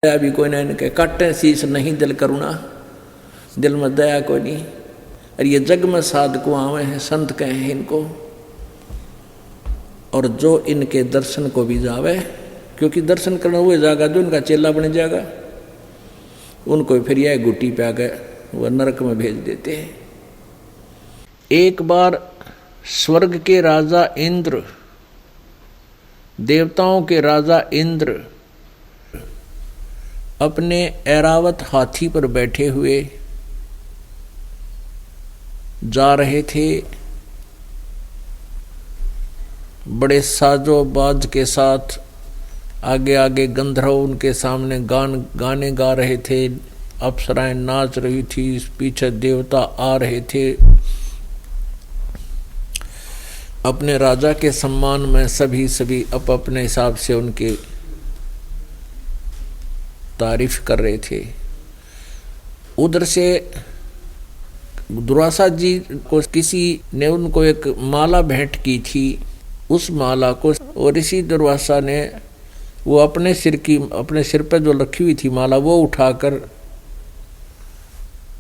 भी कोई ना इनके काटे शीश नहीं दिल करुणा, दिल में दया कोई नहीं। और ये जग में साधक आवे हैं, संत कहे हैं इनको, और जो इनके दर्शन को भी जावे, क्योंकि दर्शन करना हुए जाएगा जो इनका चेला बन जाएगा, उनको फिर यह गुटी पे आ गए वह नरक में भेज देते हैं। एक बार स्वर्ग के राजा इंद्र, देवताओं के राजा इंद्र अपने ऐरावत हाथी पर बैठे हुए जा रहे थे। बड़े साजोबाज के साथ आगे आगे गंधर्व उनके सामने गाने गा रहे थे, अप्सराएं नाच रही थी, पीछे देवता आ रहे थे। अपने राजा के सम्मान में सभी अपने हिसाब से उनके तारीफ कर रहे थे। उधर से दुर्वासा जी को किसी ने उनको एक माला भेंट की थी। उस माला को और ऋषि दुर्वासा ने वो अपने सिर पर जो रखी हुई थी माला, वो उठाकर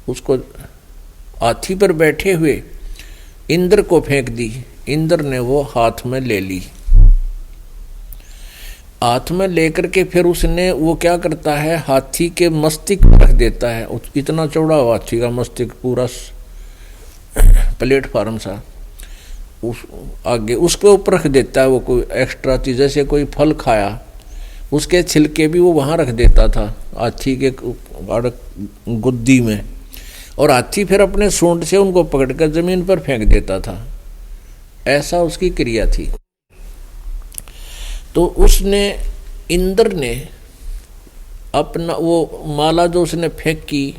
उसको हाथी पर बैठे हुए इंद्र को फेंक दी। इंद्र ने वो हाथ में ले ली। हाथ में लेकर के फिर उसने वो क्या करता है, हाथी के मस्तिष्क पर रख देता है। इतना चौड़ा हाथी का मस्तिष्क, पूरा प्लेटफार्म सा, उस आगे उसके ऊपर रख देता है। वो कोई एक्स्ट्रा चीज, जैसे कोई फल खाया उसके छिलके भी वो वहां रख देता था हाथी के गुद्दी में, और हाथी फिर अपने सूंड से उनको पकड़कर जमीन पर फेंक देता था। ऐसा उसकी क्रिया थी। तो उसने, इंद्र ने अपना वो माला जो उसने फेंकी,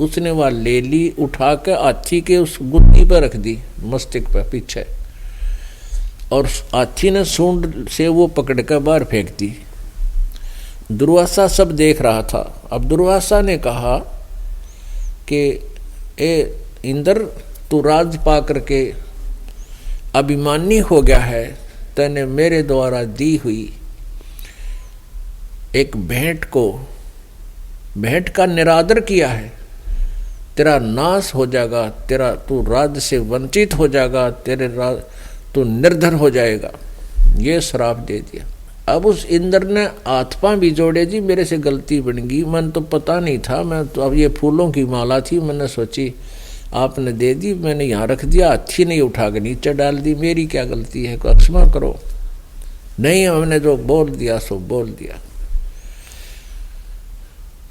उसने वह ले ली, उठा के हाथी के उस गुद्दी पर रख दी, मस्तिष्क पर पीछे, और हाथी ने सूंड से वो पकड़ कर बाहर फेंक दी। दुर्वासा सब देख रहा था। अब दुर्वासा ने कहा कि ए इंद्र, तू राज पा करके अभिमानी हो गया है, तने मेरे द्वारा दी हुई एक भेंट का निरादर किया है, तेरा नाश हो जाएगा, तू राज से वंचित हो जाएगा, तू निर्धन हो जाएगा। ये श्राप दे दिया। अब उस इंद्र ने हाथ पांव भी जोड़े, जी मेरे से गलती बन गई, मन तो पता नहीं था, मैं तो अब ये फूलों की माला थी, मैंने सोची आपने दे दी, मैंने यहाँ रख दिया, हाथी ने उठा के नीचे डाल दी, मेरी क्या गलती है, को क्षमा करो। नहीं, हमने जो बोल दिया सो बोल दिया।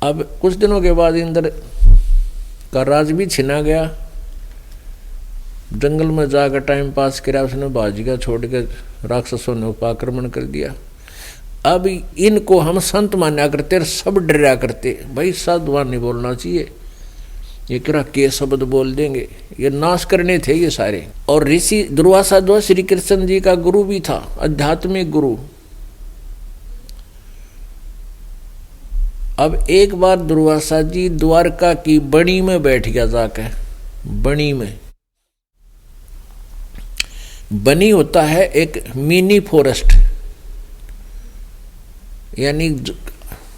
अब कुछ दिनों के बाद इंद्र का राज भी छिना गया। जंगल में जाकर टाइम पास किया उसने, बाजिका छोड़ के राक्षसों ने उपाक्रमण कर दिया। अब इनको हम संत मान्या करते, सब डरा करते, भाई साधुवान नहीं बोलना चाहिए, ये क्या के शब्द बोल देंगे, ये नाश करने थे ये सारे। और ऋषि दुर्वासा जो श्री कृष्ण जी का गुरु भी था, आध्यात्मिक गुरु। अब एक बार दुर्वासा जी द्वारका की बनी में बैठ गया जाकर। बनी में, बनी होता है एक मिनी फॉरेस्ट, यानी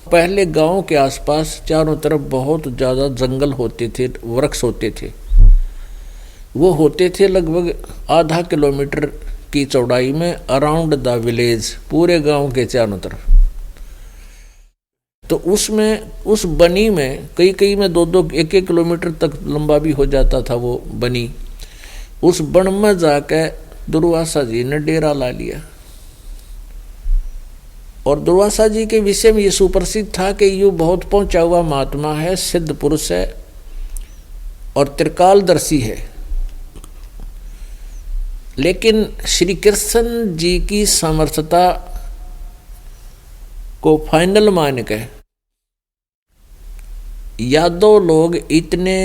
पहले गांव के आसपास चारों तरफ बहुत ज़्यादा जंगल होते थे, वृक्ष होते थे। वो होते थे लगभग आधा किलोमीटर की चौड़ाई में, अराउंड द विलेज, पूरे गांव के चारों तरफ। तो उसमें, उस बनी में कई में 2-2 1-1 किलोमीटर तक लंबा भी हो जाता था वो बनी। उस वन में जाकर दुर्वासा जी ने डेरा ला लिया। और दुर्वासा जी के विषय में ये सुप्रसिद्ध था कि ये बहुत पहुंचा हुआ महात्मा है, सिद्ध पुरुष है और त्रिकालदर्शी है। लेकिन श्री कृष्ण जी की समर्थता को फाइनल मान के यादव लोग इतने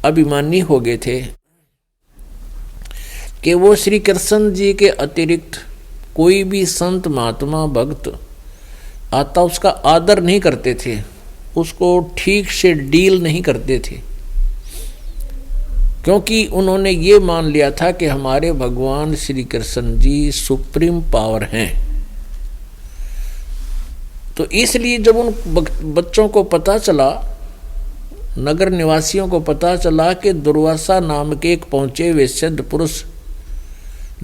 अभिमानी हो गए थे कि वो श्री कृष्ण जी के अतिरिक्त कोई भी संत महात्मा भक्त आता उसका आदर नहीं करते थे, उसको ठीक से डील नहीं करते थे, क्योंकि उन्होंने ये मान लिया था कि हमारे भगवान श्री कृष्ण जी सुप्रीम पावर हैं। तो इसलिए जब उन बच्चों को पता चला, नगर निवासियों को पता चला कि दुर्वासा नाम के एक पहुंचे हुए सिद्ध पुरुष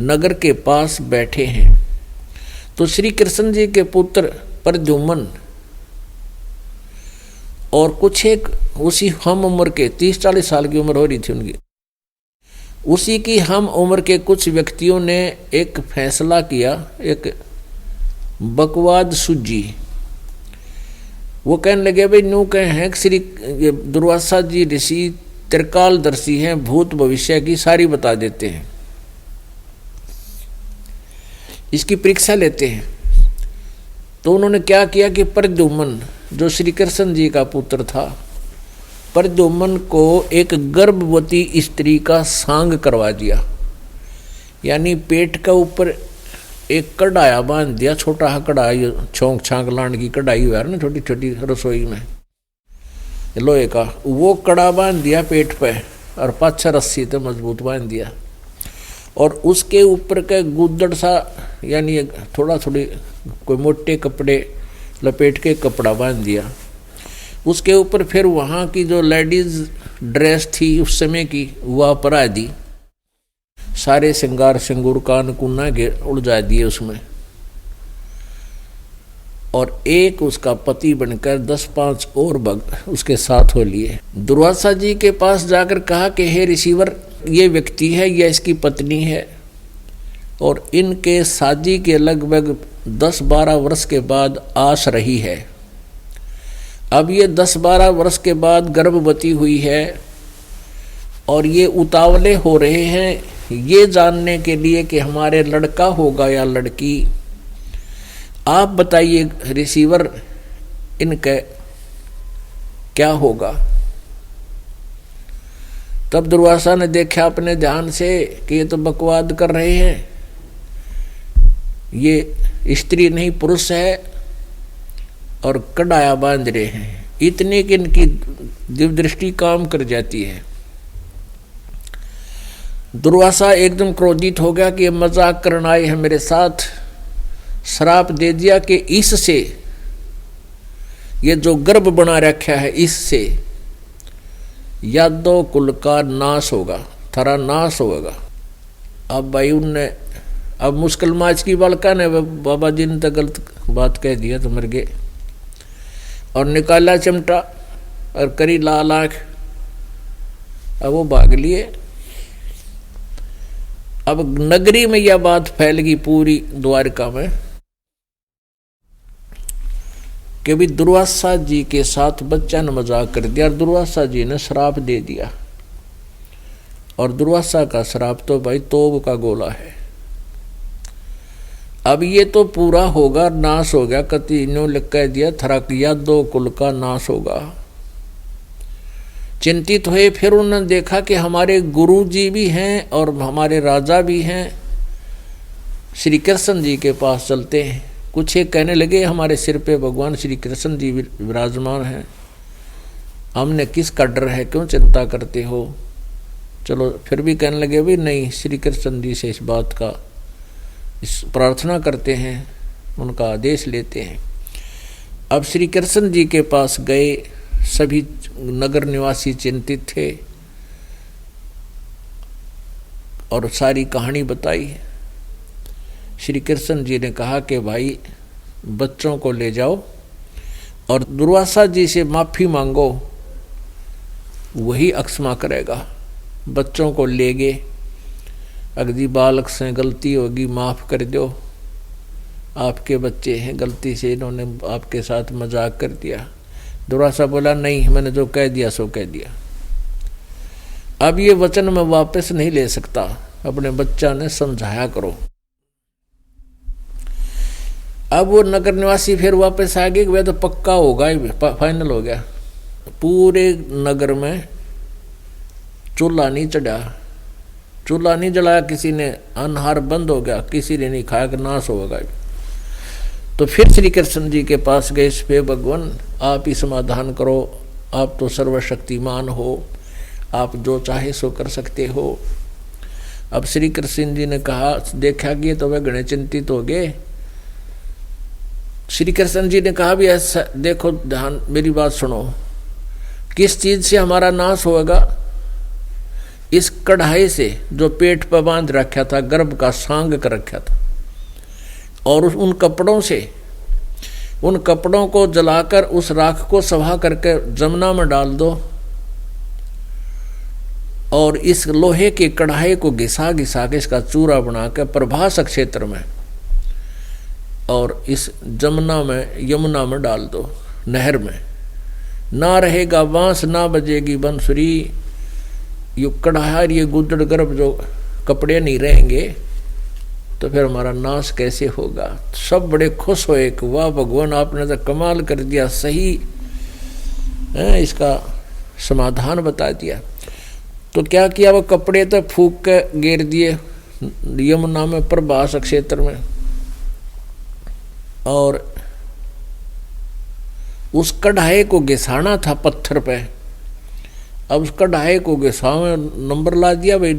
नगर के पास बैठे हैं, तो श्री कृष्ण जी के पुत्र प्रद्युम्न और कुछ एक उसी हम उम्र के 30-40 साल की उम्र हो रही थी उनकी, उसी की हम उम्र के कुछ व्यक्तियों ने एक फैसला किया, एक बकवाद सूझी। वो कहने लगे भाई न्यू कहे हैं कि श्री दुर्वासा जी ऋषि त्रिकालदर्शी हैं, भूत भविष्य की सारी बता देते हैं, इसकी परीक्षा लेते हैं। तो उन्होंने क्या किया कि प्रद्युम्न जो श्री कृष्ण जी का पुत्र था, प्रद्युम्न को एक गर्भवती स्त्री का सांग करवा दिया, यानी पेट का ऊपर एक कढ़ाया बांध दिया, छोटा सा कढ़ाई, छोंक छांक लांड की कढ़ाई हुआ ना छोटी छोटी रसोई में लोहे का, वो कड़ा बांध दिया पेट पे और पाछा रस्सी तो मजबूत बांध दिया, और उसके ऊपर का गुदड़ सा यानी थोड़ा थोड़ी कोई मोटे कपड़े लपेट के कपड़ा बांध दिया। उसके ऊपर फिर वहाँ की जो लेडीज ड्रेस थी उस समय की वह परा दी, सारे श्रृंगार सिंगूर कान कुन्ना के उलझा दिए उसमें, और एक उसका पति बनकर 10-5 और भक्त उसके साथ हो लिए। दुर्वासा जी के पास जाकर कहा कि हे ऋषिवर, ये व्यक्ति है, यह इसकी पत्नी है, और इनके शादी के लगभग 10-12 वर्ष के बाद आस रही है। अब ये 10-12 वर्ष के बाद गर्भवती हुई है और ये उतावले हो रहे हैं ये जानने के लिए कि हमारे लड़का होगा या लड़की। आप बताइए रिसीवर, इनका क्या होगा। तब दुर्वासा ने देखा अपने ध्यान से कि ये तो बकवाद कर रहे हैं, ये स्त्री नहीं पुरुष है और कड़ाया बांध रहे हैं, इतने कि इनकी दिव्य दृष्टि काम कर जाती है। दुर्वासा एकदम क्रोधित हो गया कि ये मजाक करना आए हैं मेरे साथ। श्राप दे दिया कि इससे, ये जो गर्भ बना रखा है इससे यादव कुल का नाश होगा, थारा नाश होगा। अब भाई उनने, अब मुश्किल माच की बालका ने बाबा जी ने तो गलत बात कह दिया तो मर गए, और निकाला चिमटा और करी लाल आंख, अब वो भाग लिए। अब नगरी में यह बात फैल गई पूरी द्वारका में कि भी दुर्वासा जी के साथ बच्चा ने मजाक कर दिया और दुर्वासा जी ने श्राप दे दिया। और दुर्वासा का श्राप तो भाई तोब का गोला है। अब ये तो पूरा होगा, नाश हो गया, कति इन्होंने कह दिया थरक यादव कुल का नाश होगा। चिंतित हुए, फिर उन्होंने देखा कि हमारे गुरु जी भी हैं और हमारे राजा भी हैं, श्री कृष्ण जी के पास चलते हैं। कुछ एक कहने लगे हमारे सिर पे भगवान श्री कृष्ण जी विराजमान हैं, हमने किसका डर है, क्यों चिंता करते हो। चलो फिर भी कहने लगे भी नहीं, श्री कृष्ण जी से इस बात का इस प्रार्थना करते हैं, उनका आदेश लेते हैं। अब श्री कृष्ण जी के पास गए, सभी नगर निवासी चिंतित थे और सारी कहानी बताई। श्री कृष्ण जी ने कहा कि भाई बच्चों को ले जाओ और दुर्वासा जी से माफ़ी मांगो, वही अक्षमा करेगा। बच्चों को ले गए, अगदी बालक से गलती होगी माफ़ कर दो, आपके बच्चे हैं, गलती से इन्होंने आपके साथ मजाक कर दिया। दुर्वासा बोला नहीं, मैंने जो कह दिया सो कह दिया, अब ये वचन मैं वापस नहीं ले सकता, अपने बच्चा ने समझाया करो। अब वो नगर निवासी फिर वापस आ गए, वह तो पक्का होगा, फाइनल हो गया। पूरे नगर में चूल्हा नहीं चढ़ा, चूल्हा नहीं जलाया किसी ने, अनहार बंद हो गया, किसी ने नहीं खाया कि नाश होगा। तो फिर श्री कृष्ण जी के पास गए, पे भगवान आप ही समाधान करो, आप तो सर्वशक्तिमान हो, आप जो चाहे सो कर सकते हो। अब श्री कृष्ण जी ने कहा, देखा कि तो वह घने चिंतित हो गए, श्री कृष्ण जी ने कहा भी ऐसा देखो, ध्यान मेरी बात सुनो, किस चीज से हमारा नाश होगा? इस कढ़ाई से जो पेट पर बांध रखा था, गर्भ का सांग कर रखा था, और उन कपड़ों से, उन कपड़ों को जलाकर उस राख को सभा करके जमुना में डाल दो, और इस लोहे की कढ़ाई को घिसा घिसा के इसका चूरा बनाकर प्रभास क्षेत्र में और इस जमुना में, यमुना में डाल दो, नहर में। ना रहेगा बांस, ना बजेगी बंसुरी, ये कढ़ाई, ये गुदड़ गर्भ जो कपड़े नहीं रहेंगे तो फिर हमारा नाश कैसे होगा? सब बड़े खुश हुए कि वाह भगवान, आपने तो कमाल कर दिया, सही है, इसका समाधान बता दिया। तो क्या किया, वो कपड़े तो फूंक के गिर दिए यमुना में, प्रभास क्षेत्र में, और उस कढ़ाई को घिसाना था पत्थर पे। अब उस कढ़ाई को घिसावे, नंबर ला दिया भाई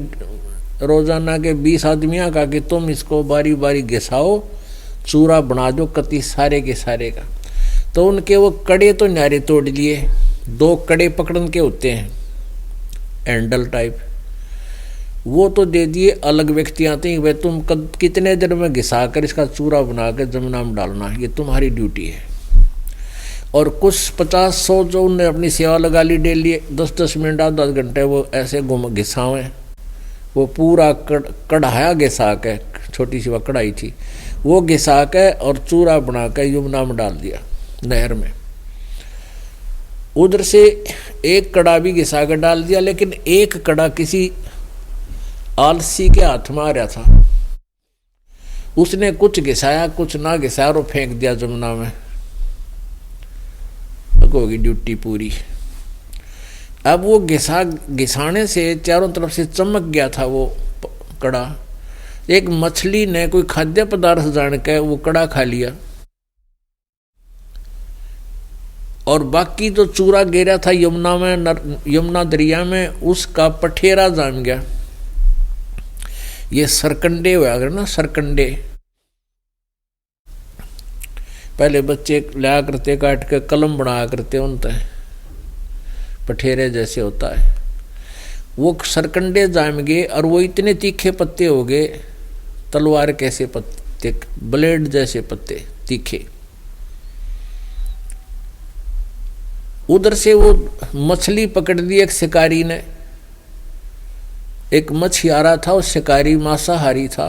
रोजाना के 20 आदमियों का कि तुम इसको बारी बारी घिसाओ, चूरा बना दो कति सारे के सारे का। तो उनके वो कड़े तो न्यारे तोड़ लिए, 2 कड़े पकड़न के होते हैं हैंडल टाइप, वो तो दे दिए अलग व्यक्ति आते हैं, भाई तुम कितने दिन में घिसा कर इसका चूरा बना कर जमुना में डालना, ये तुम्हारी ड्यूटी है। और कुछ 50-100 जो उनने अपनी सेवा लगा ली डेली, 10-10 मिनट 10 घंटे वो ऐसे घिसावे, वो पूरा कढ़ाया घिसा के, छोटी सी वह कढ़ाई थी, वो घिसा के और चूरा बना के यमुना में डाल दिया, नहर में। उधर से एक कड़ा भी घिसा कर डाल दिया, लेकिन एक कड़ा किसी आलसी के हाथ में आ रहा था, उसने कुछ घिसाया कुछ ना घिसाया और फेंक दिया जमुना में, होगी ड्यूटी पूरी। अब वो घिसाने से चारों तरफ से चमक गया था वो कड़ा। एक मछली ने कोई खाद्य पदार्थ जान के वो कड़ा खा लिया, और बाकी जो चूरा गिरा था यमुना में, यमुना दरिया में, उसका पठेरा जाम गया। ये सरकंडे हुआ ना, सरकंडे पहले बच्चे लिया करते, काट के कलम बनाया करते, उनते पठेरे जैसे होता है, वो सरकंडे जाम गए, और वो इतने तीखे पत्ते हो गए, तलवार कैसे पत्ते, ब्लेड जैसे पत्ते तीखे। उधर से वो मछली पकड़ ली एक शिकारी ने, एक मछियारा था, वो शिकारी मांसाहारी था,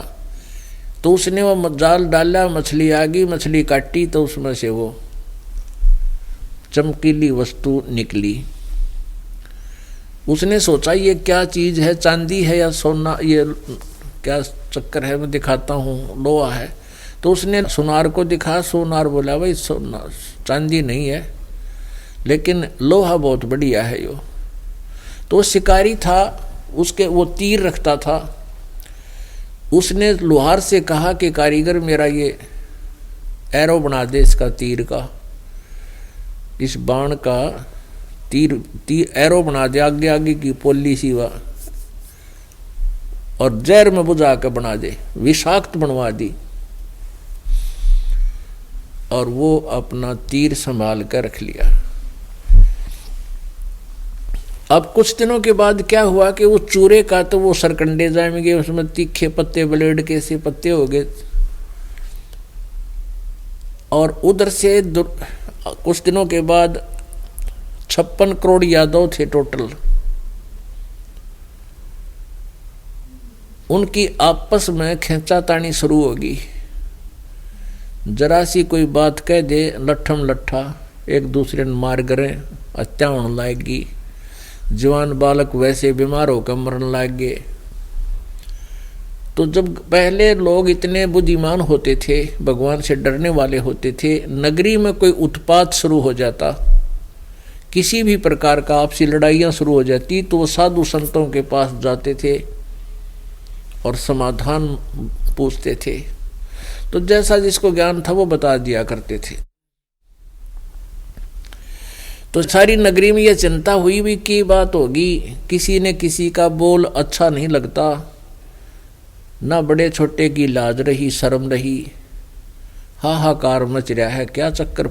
तो उसने वो जाल डाला, मछली आ गई, मछली काटी तो उसमें से वो चमकीली वस्तु निकली। उसने सोचा ये क्या चीज है, चांदी है या सोना, ये क्या चक्कर है, मैं दिखाता हूँ, लोहा है। तो उसने सुनार को दिखा, सुनार बोला भाई सोना चांदी नहीं है, लेकिन लोहा बहुत बढ़िया है यो। तो शिकारी था, उसके वो तीर रखता था, उसने लोहार से कहा कि कारीगर मेरा ये एरो बना दे, इसका तीर का, इस बाण का तीर एरो बना दे, आगे आगे की पोली सी वा, और जहर में बुझा के बना दे, विषाक्त बनवा दी। और वो अपना तीर संभाल कर रख लिया। अब कुछ दिनों के बाद क्या हुआ कि वो चूरे का तो वो सरकंडे जाएंगे, उसमें तीखे पत्ते, ब्लेड के से पत्ते हो गए, और उधर से कुछ दिनों के बाद 56 करोड़ यादव थे टोटल। उनकी आपस में खींचातानी शुरू होगी, जरा सी कोई बात कह दे, लट्ठम लट्ठा एक दूसरे ने मार करे, हत्या होने लगेगी। जवान बालक वैसे बीमार होकर मरने लग गए। तो जब पहले लोग इतने बुद्धिमान होते थे, भगवान से डरने वाले होते थे, नगरी में कोई उत्पात शुरू हो जाता, किसी भी प्रकार का आपसी लड़ाइयाँ शुरू हो जाती, तो वो साधु संतों के पास जाते थे और समाधान पूछते थे। तो जैसा जिसको ज्ञान था वो बता दिया करते थे। तो सारी नगरी में यह चिंता हुई भी की बात होगी, किसी ने किसी का बोल अच्छा नहीं लगता, ना बड़े छोटे की लाज रही, शर्म रही, हाहाकार मच रहा है, क्या चक्कर